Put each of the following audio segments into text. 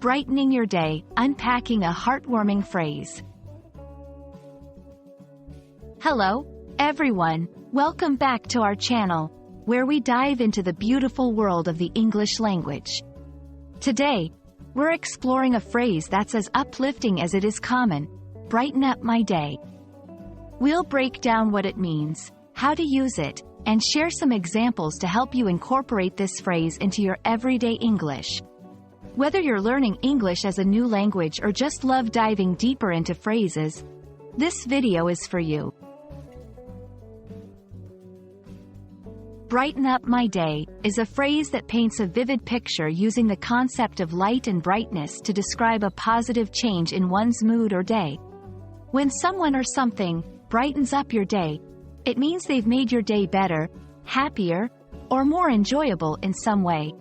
Brightening your day, unpacking a heartwarming phrase. Hello, everyone. Welcome back to our channel, where we dive into the beautiful world of the English language. Today, we're exploring a phrase that's as uplifting as it is common: brighten up my day. We'll break down what it means, how to use it, and share some examples to help you incorporate this phrase into your everyday English. Whether you're learning English as a new language or just love diving deeper into phrases, this video is for you. Brighten up my day is a phrase that paints a vivid picture using the concept of light and brightness to describe a positive change in one's mood or day. When someone or something brightens up your day, it means they've made your day better, happier, or more enjoyable in some way.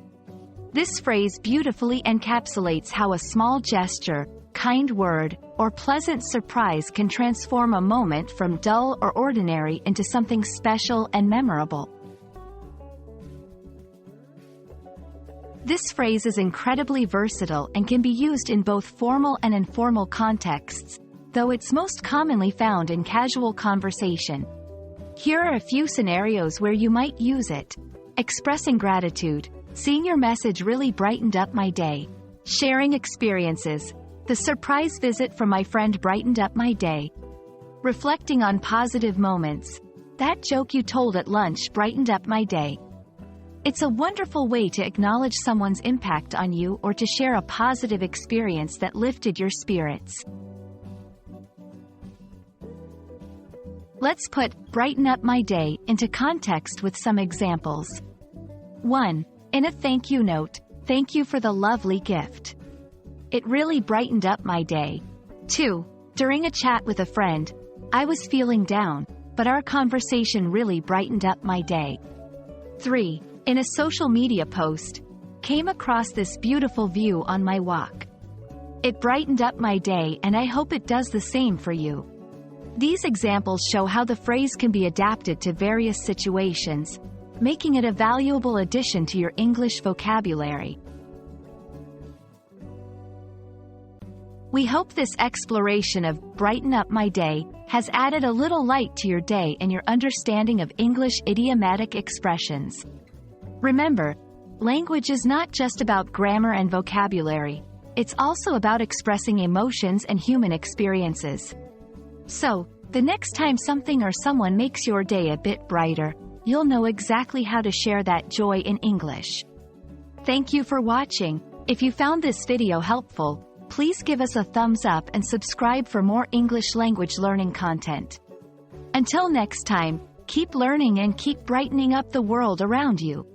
This phrase beautifully encapsulates how a small gesture, kind word, or pleasant surprise can transform a moment from dull or ordinary into something special and memorable. This phrase is incredibly versatile and can be used in both formal and informal contexts, though it's most commonly found in casual conversation. Here are a few scenarios where you might use it: expressing gratitude, seeing your message really brightened up my day; sharing experiences, the surprise visit from my friend brightened up my day; reflecting on positive moments, that joke you told at lunch brightened up my day. It's a wonderful way to acknowledge someone's impact on you or to share a positive experience that lifted your spirits. Let's put brighten up my day into context with some examples. 1. In a thank you note, thank you for the lovely gift. It really brightened up my day. 2. During a chat with a friend, I was feeling down, but our conversation really brightened up my day. 3. In a social media post, came across this beautiful view on my walk. It brightened up my day, and I hope it does the same for you. These examples show how the phrase can be adapted to various situations, making it a valuable addition to your English vocabulary. We hope this exploration of brighten up my day has added a little light to your day and your understanding of English idiomatic expressions. Remember, language is not just about grammar and vocabulary, it's also about expressing emotions and human experiences. So, the next time something or someone makes your day a bit brighter, you'll know exactly how to share that joy in English. Thank you for watching. If you found this video helpful, please give us a thumbs up and subscribe for more English language learning content. Until next time, keep learning and keep brightening up the world around you.